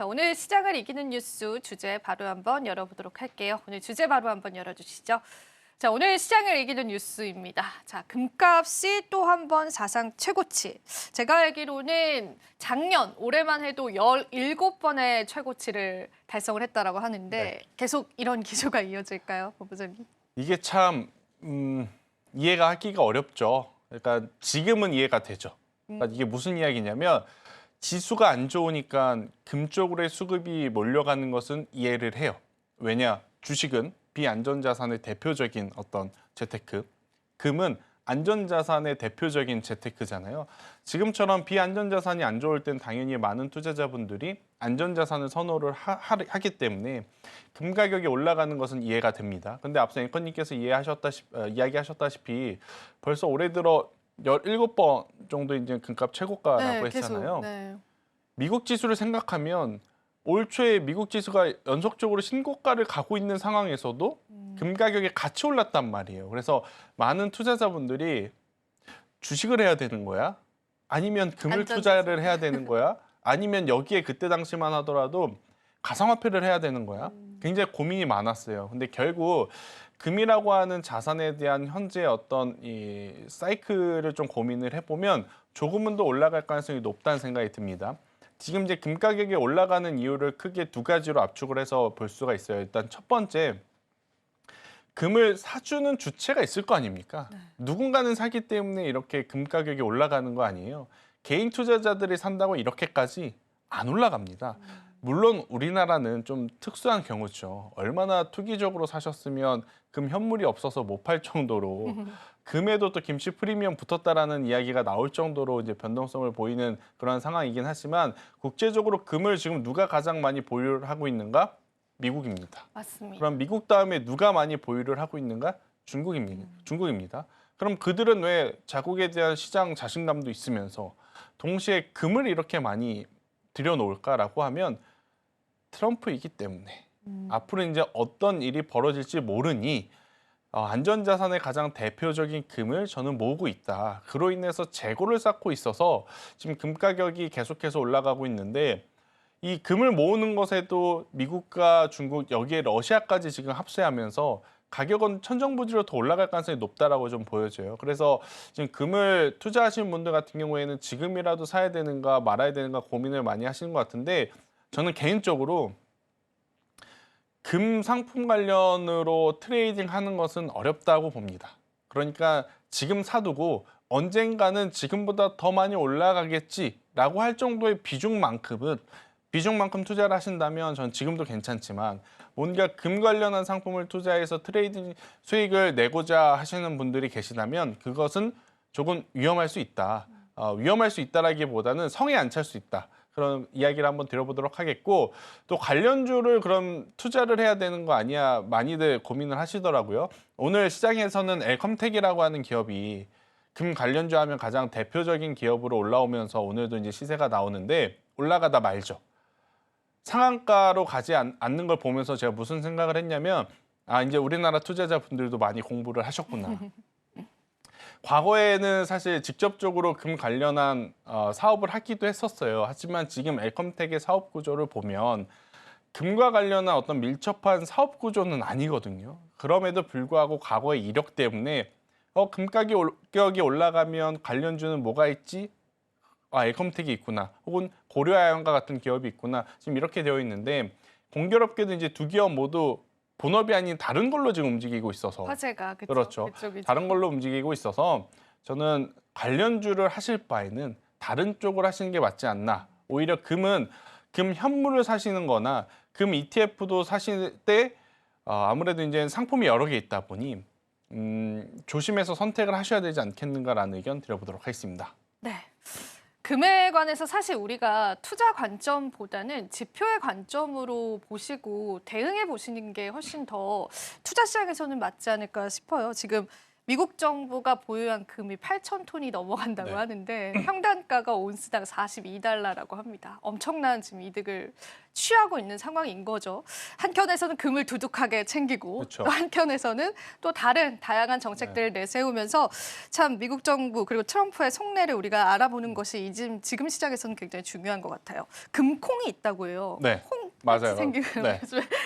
자, 오늘 시장을 이기는 뉴스 주제 바로 한번 열어보도록 할게요. 오늘 주제 바로 한번 열어주시죠. 자, 오늘 시장을 이기는 뉴스입니다. 자, 금값이 또 한 번 사상 최고치. 제가 알기로는 작년 올해만 해도 17번의 최고치를 달성을 했다라고 하는데 네. 계속 이런 기조가 이어질까요, 본부장님? 이게 참 이해가 하기가 어렵죠. 그러니까 지금은 이해가 되죠. 그러니까 이게 무슨 이야기냐면 지수가 안 좋으니까 금 쪽으로의 수급이 몰려가는 것은 이해를 해요. 왜냐? 주식은 비안전자산의 대표적인 어떤 재테크, 금은 안전자산의 대표적인 재테크잖아요. 지금처럼 비안전자산이 안 좋을 땐 당연히 많은 투자자분들이 안전자산을 선호를 하기 때문에 금 가격이 올라가는 것은 이해가 됩니다. 근데 앞서 앵커님께서 이야기하셨다시피 벌써 올해 들어 17번 정도 이제 금값 최고가라고 했잖아요. 네. 미국 지수를 생각하면 올 초에 미국 지수가 연속적으로 신고가를 가고 있는 상황에서도 금 가격이 같이 올랐단 말이에요. 그래서 많은 투자자분들이 주식을 해야 되는 거야? 아니면 금을 투자를 해야 되는 거야? 아니면 여기에 그때 당시만 하더라도 가상화폐를 해야 되는 거야? 굉장히 고민이 많았어요. 근데 결국 금이라고 하는 자산에 대한 현재 어떤 이 사이클을 좀 고민을 해보면 조금은 더 올라갈 가능성이 높다는 생각이 듭니다. 지금 이제 금 가격이 올라가는 이유를 크게 두 가지로 압축을 해서 볼 수가 있어요. 일단 첫 번째, 금을 사주는 주체가 있을 거 아닙니까? 네. 누군가는 사기 때문에 이렇게 금 가격이 올라가는 거 아니에요. 개인 투자자들이 산다고 이렇게까지 안 올라갑니다. 물론 우리나라는 좀 특수한 경우죠. 얼마나 투기적으로 사셨으면 금 현물이 없어서 못 팔 정도로 금에도 또 김치 프리미엄 붙었다라는 이야기가 나올 정도로 이제 변동성을 보이는 그런 상황이긴 하지만 국제적으로 금을 지금 누가 가장 많이 보유를 하고 있는가? 미국입니다. 맞습니다. 그럼 미국 다음에 누가 많이 보유를 하고 있는가? 중국입니다. 그럼 그들은 왜 자국에 대한 시장 자신감도 있으면서 동시에 금을 이렇게 많이 들여놓을까라고 하면 트럼프이기 때문에 앞으로 이제 어떤 일이 벌어질지 모르니 안전자산의 가장 대표적인 금을 저는 모으고 있다. 그로 인해서 재고를 쌓고 있어서 지금 금 가격이 계속해서 올라가고 있는데 이 금을 모으는 것에도 미국과 중국 여기에 러시아까지 지금 합세하면서 가격은 천정부지로 더 올라갈 가능성이 높다라고 좀 보여져요. 그래서 지금 금을 투자하시는 분들 같은 경우에는 지금이라도 사야 되는가 말아야 되는가 고민을 많이 하시는 것 같은데 저는 개인적으로 금 상품 관련으로 트레이딩 하는 것은 어렵다고 봅니다. 그러니까 지금 사두고 언젠가는 지금보다 더 많이 올라가겠지라고 할 정도의 비중만큼 투자를 하신다면 전 지금도 괜찮지만 뭔가 금 관련한 상품을 투자해서 트레이딩 수익을 내고자 하시는 분들이 계시다면 그것은 조금 위험할 수 있다. 위험할 수 있다라기보다는 성에 안 찰 수 있다. 그런 이야기를 한번 드려보도록 하겠고 또 관련주를 그럼 투자를 해야 되는 거 아니야 많이들 고민을 하시더라고요. 오늘 시장에서는 엘컴텍이라고 하는 기업이 금 관련주 하면 가장 대표적인 기업으로 올라오면서 오늘도 이제 시세가 나오는데 올라가다 말죠. 상한가로 가지 않는 걸 보면서 제가 무슨 생각을 했냐면 이제 우리나라 투자자분들도 많이 공부를 하셨구나. 과거에는 사실 직접적으로 금 관련한 사업을 하기도 했었어요. 하지만 지금 엘컴텍의 사업 구조를 보면 금과 관련한 어떤 밀접한 사업 구조는 아니거든요. 그럼에도 불구하고 과거의 이력 때문에 금 가격이 올라가면 관련주는 뭐가 있지? 엘컴텍이 있구나. 혹은 고려아연과 같은 기업이 있구나. 지금 이렇게 되어 있는데 공교롭게도 이제 두 기업 모두 본업이 아닌 다른 걸로 지금 움직이고 있어서 화제가 그렇죠. 그쪽이죠. 다른 걸로 움직이고 있어서 저는 관련주를 하실 바에는 다른 쪽을 하시는 게 맞지 않나. 오히려 금은 금 현물을 사시는 거나 금 ETF도 사실 때 아무래도 이제 상품이 여러 개 있다 보니 조심해서 선택을 하셔야 되지 않겠는가라는 의견 드려보도록 하겠습니다. 네. 금에 관해서 사실 우리가 투자 관점보다는 지표의 관점으로 보시고 대응해 보시는 게 훨씬 더 투자 시장에서는 맞지 않을까 싶어요. 지금 미국 정부가 보유한 금이 8,000톤이 넘어간다고 네. 하는데 평단가가 온스당 42달러라고 합니다. 엄청난 지금 이득을 취하고 있는 상황인 거죠. 한켠에서는 금을 두둑하게 챙기고 그렇죠. 또 한켠에서는 또 다른 다양한 정책들을 내세우면서 참 미국 정부 그리고 트럼프의 속내를 우리가 알아보는 것이 지금 시장에서는 굉장히 중요한 것 같아요. 금콩이 있다고 해요. 네, 콩 맞아요. 생기는 네.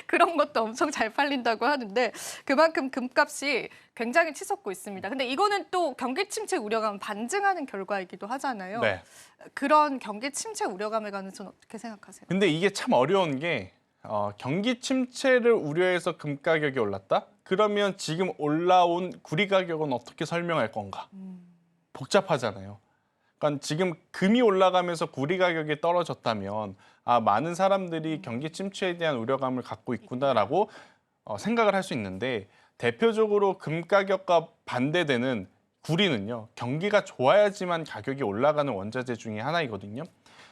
그런 것도 엄청 잘 팔린다고 하는데 그만큼 금값이 굉장히 치솟고 있습니다. 근데 이거는 또 경기 침체 우려감을 반증하는 결과이기도 하잖아요. 네. 그런 경기 침체 우려감에 관해서는 어떻게 생각하세요? 근데 이게 참 어려운 게 경기 침체를 우려해서 금 가격이 올랐다? 그러면 지금 올라온 구리 가격은 어떻게 설명할 건가? 복잡하잖아요. 그러니까 지금 금이 올라가면서 구리 가격이 떨어졌다면 많은 사람들이 경기 침체에 대한 우려감을 갖고 있구나라고 생각을 할 수 있는데 대표적으로 금 가격과 반대되는 구리는요. 경기가 좋아야지만 가격이 올라가는 원자재 중에 하나이거든요.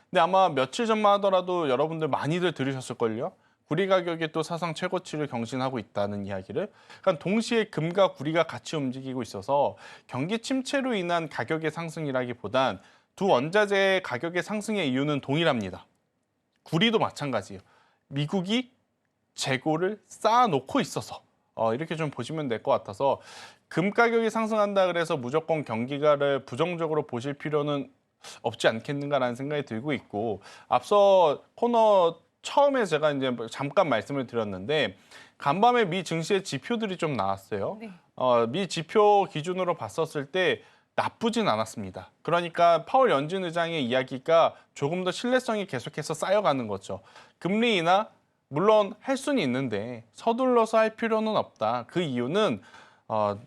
근데 아마 며칠 전만 하더라도 여러분들 많이들 들으셨을걸요. 구리 가격이 또 사상 최고치를 경신하고 있다는 이야기를. 그러니까 동시에 금과 구리가 같이 움직이고 있어서 경기 침체로 인한 가격의 상승이라기보단 두 원자재의 가격의 상승의 이유는 동일합니다. 구리도 마찬가지예요. 미국이 재고를 쌓아놓고 있어서 이렇게 좀 보시면 될 것 같아서 금 가격이 상승한다 그래서 무조건 경기가를 부정적으로 보실 필요는 없지 않겠는가라는 생각이 들고 있고 앞서 코너 처음에 제가 이제 잠깐 말씀을 드렸는데 간밤에 미 증시의 지표들이 좀 나왔어요. 네. 미 지표 기준으로 봤었을 때 나쁘진 않았습니다. 그러니까 파월 연준 의장의 이야기가 조금 더 신뢰성이 계속해서 쌓여가는 거죠. 금리 인하 물론 할 수는 있는데 서둘러서 할 필요는 없다. 그 이유는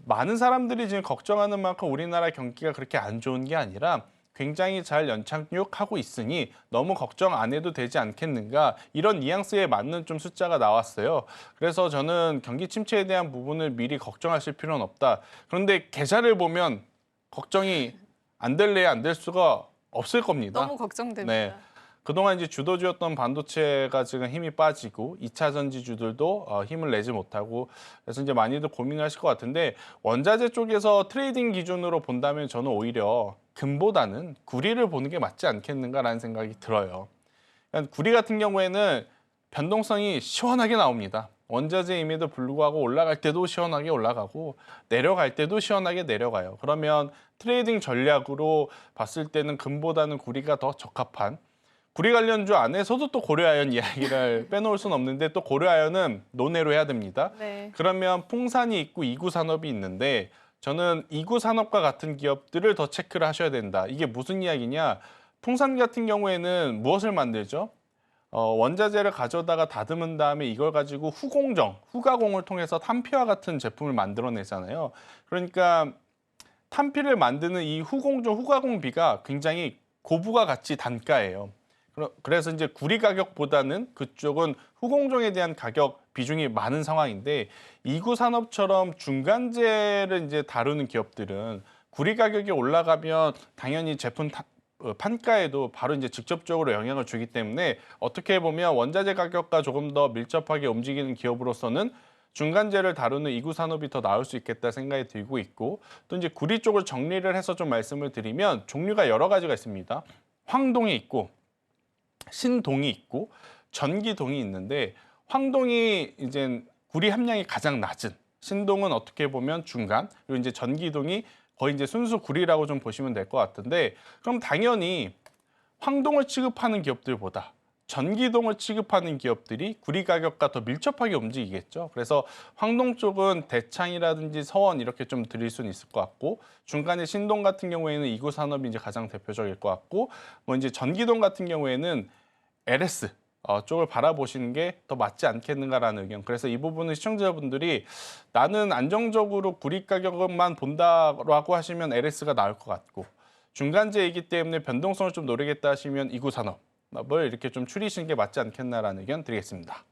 많은 사람들이 지금 걱정하는 만큼 우리나라 경기가 그렇게 안 좋은 게 아니라 굉장히 잘 연착륙하고 있으니 너무 걱정 안 해도 되지 않겠는가 이런 뉘앙스에 맞는 좀 숫자가 나왔어요. 그래서 저는 경기 침체에 대한 부분을 미리 걱정하실 필요는 없다. 그런데 계좌를 보면 걱정이 안 될래야 안 될 수가 없을 겁니다. 너무 걱정됩니다. 네. 그동안 이제 주도주였던 반도체가 지금 힘이 빠지고 2차 전지주들도 힘을 내지 못하고 그래서 이제 많이들 고민하실 것 같은데 원자재 쪽에서 트레이딩 기준으로 본다면 저는 오히려 금보다는 구리를 보는 게 맞지 않겠는가라는 생각이 들어요. 그러니까 구리 같은 경우에는 변동성이 시원하게 나옵니다. 원자재임에도 불구하고 올라갈 때도 시원하게 올라가고 내려갈 때도 시원하게 내려가요. 그러면 트레이딩 전략으로 봤을 때는 금보다는 구리가 더 적합한 구리 관련주 안에서도 또 고려아연 이야기를 빼놓을 수는 없는데 또 고려아연은 논외로 해야 됩니다. 네. 그러면 풍산이 있고 이구산업이 있는데 저는 이구산업과 같은 기업들을 더 체크를 하셔야 된다. 이게 무슨 이야기냐? 풍산 같은 경우에는 무엇을 만들죠? 원자재를 가져다가 다듬은 다음에 이걸 가지고 후가공을 통해서 탄피와 같은 제품을 만들어내잖아요. 그러니까 탄피를 만드는 이 후가공비가 굉장히 고부가 가치 단가예요. 그래서 이제 구리 가격보다는 그쪽은 후공정에 대한 가격 비중이 많은 상황인데 이구 산업처럼 중간재를 이제 다루는 기업들은 구리 가격이 올라가면 당연히 제품 판가에도 바로 이제 직접적으로 영향을 주기 때문에 어떻게 보면 원자재 가격과 조금 더 밀접하게 움직이는 기업으로서는 중간재를 다루는 이구 산업이 더 나을 수 있겠다 생각이 들고 있고 또 이제 구리 쪽을 정리를 해서 좀 말씀을 드리면 종류가 여러 가지가 있습니다. 황동이 있고 신동이 있고 전기동이 있는데 황동이 이제 구리 함량이 가장 낮은 신동은 어떻게 보면 중간 그리고 이제 전기동이 거의 이제 순수 구리라고 좀 보시면 될 것 같은데 그럼 당연히 황동을 취급하는 기업들보다 전기동을 취급하는 기업들이 구리 가격과 더 밀접하게 움직이겠죠. 그래서 황동 쪽은 대창이라든지 서원 이렇게 좀 드릴 수는 있을 것 같고 중간에 신동 같은 경우에는 이구 산업이 이제 가장 대표적일 것 같고 뭐 이제 전기동 같은 경우에는 LS 쪽을 바라보시는 게 더 맞지 않겠는가라는 의견. 그래서 이 부분은 시청자분들이 나는 안정적으로 구리 가격만 본다라고 하시면 LS가 나을 것 같고 중간재이기 때문에 변동성을 좀 노리겠다 하시면 이구 산업을 이렇게 좀 추리시는 게 맞지 않겠나라는 의견 드리겠습니다.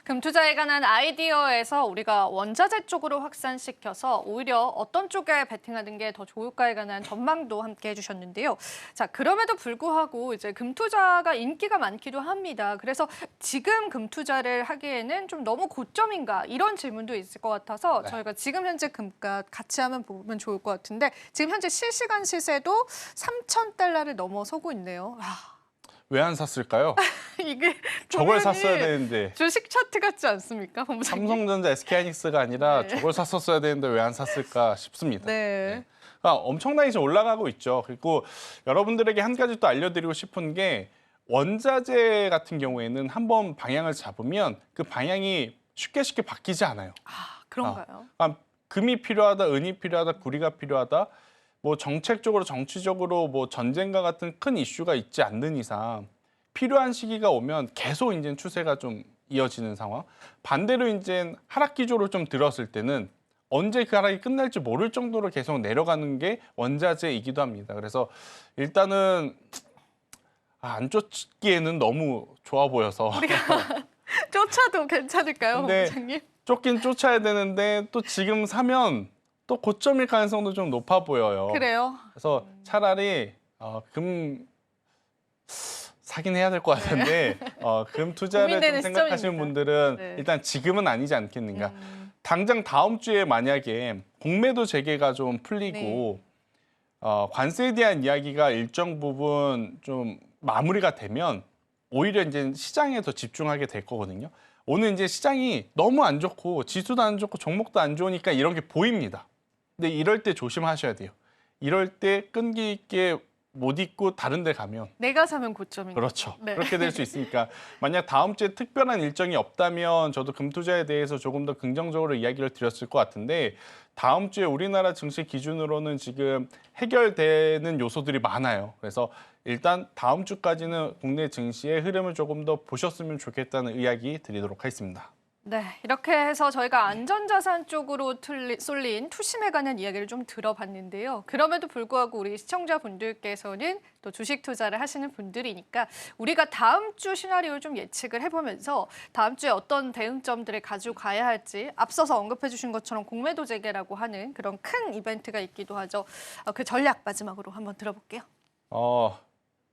금투자에 관한 아이디어에서 우리가 원자재 쪽으로 확산시켜서 오히려 어떤 쪽에 베팅하는 게 더 좋을까에 관한 전망도 함께 해주셨는데요. 자, 그럼에도 불구하고 이제 금투자가 인기가 많기도 합니다. 그래서 지금 금투자를 하기에는 좀 너무 고점인가 이런 질문도 있을 것 같아서 네. 저희가 지금 현재 금값 같이 한번 보면 좋을 것 같은데 지금 현재 실시간 시세도 3,000달러를 넘어서고 있네요. 와, 왜 안 샀을까요? 이게 저걸 보면은 샀어야 되는데. 주식 차트 같지 않습니까, 본부장님? 삼성전자, SK하이닉스가 아니라 네. 저걸 샀었어야 되는데 왜 안 샀을까 싶습니다. 네. 그러니까 엄청나게 지금 올라가고 있죠. 그리고 여러분들에게 한 가지 또 알려드리고 싶은 게 원자재 같은 경우에는 한번 방향을 잡으면 그 방향이 쉽게 바뀌지 않아요. 아, 그런가요? 그러니까 금이 필요하다, 은이 필요하다, 구리가 필요하다. 뭐 정책적으로, 정치적으로 뭐 전쟁과 같은 큰 이슈가 있지 않는 이상 필요한 시기가 오면 계속 이제 추세가 좀 이어지는 상황. 반대로 이제 하락 기조로 좀 들었을 때는 언제 그 하락이 끝날지 모를 정도로 계속 내려가는 게 원자재이기도 합니다. 그래서 일단은 안 쫓기에는 너무 좋아 보여서 쫓아도 괜찮을까요, 근데 본부장님? 쫓긴 쫓아야 되는데 또 지금 사면 또 고점일 가능성도 좀 높아 보여요. 그래요? 그래서 차라리 금 사긴 해야 될 것 같은데 금 투자를 좀 고민되는 생각하시는 시점입니다. 분들은 네. 일단 지금은 아니지 않겠는가. 당장 다음 주에 만약에 공매도 재개가 좀 풀리고 관세에 대한 이야기가 일정 부분 좀 마무리가 되면 오히려 이제 시장에 더 집중하게 될 거거든요. 오늘 이제 시장이 너무 안 좋고 지수도 안 좋고 종목도 안 좋으니까 이런 게 보입니다. 근데 이럴 때 조심하셔야 돼요. 이럴 때 끈기 있게 못 입고 다른 데 가면 내가 사면 고점인 그렇죠. 거죠. 네. 그렇게 될 수 있으니까 만약 다음 주에 특별한 일정이 없다면 저도 금투자에 대해서 조금 더 긍정적으로 이야기를 드렸을 것 같은데 다음 주에 우리나라 증시 기준으로는 지금 해결되는 요소들이 많아요. 그래서 일단 다음 주까지는 국내 증시의 흐름을 조금 더 보셨으면 좋겠다는 이야기 드리도록 하겠습니다. 네, 이렇게 해서 저희가 안전자산 쪽으로 쏠린 투심에 관한 이야기를 좀 들어봤는데요. 그럼에도 불구하고 우리 시청자분들께서는 또 주식 투자를 하시는 분들이니까 우리가 다음 주 시나리오를 좀 예측을 해보면서 다음 주에 어떤 대응점들을 가지고 가야 할지 앞서서 언급해 주신 것처럼 공매도 재개라고 하는 그런 큰 이벤트가 있기도 하죠. 그 전략 마지막으로 한번 들어볼게요.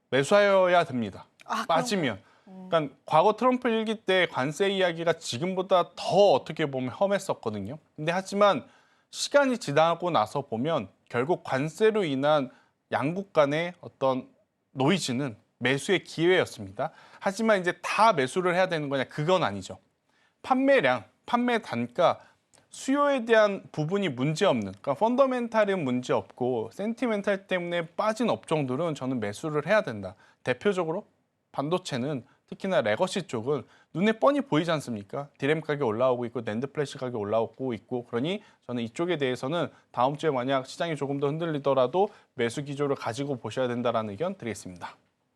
매수하여야 됩니다. 아, 빠지면. 그러니까 과거 트럼프 일기 때 관세 이야기가 지금보다 더 어떻게 보면 험했었거든요. 근데 하지만 시간이 지나고 나서 보면 결국 관세로 인한 양국 간의 어떤 노이즈는 매수의 기회였습니다. 하지만 이제 다 매수를 해야 되는 거냐? 그건 아니죠. 판매량, 판매 단가, 수요에 대한 부분이 문제없는, 그러니까 펀더멘탈은 문제없고 센티멘탈 때문에 빠진 업종들은 저는 매수를 해야 된다. 대표적으로 반도체는 특히나 레거시 쪽은 눈에 뻔히 보이지 않습니까? 디램 가격이 올라오고 있고 낸드 플래시 가격이 올라오고 있고 그러니 저는 이쪽에 대해서는 다음 주에 만약 시장이 조금 더 흔들리더라도 매수 기조를 가지고 보셔야 된다는 의견 드리겠습니다.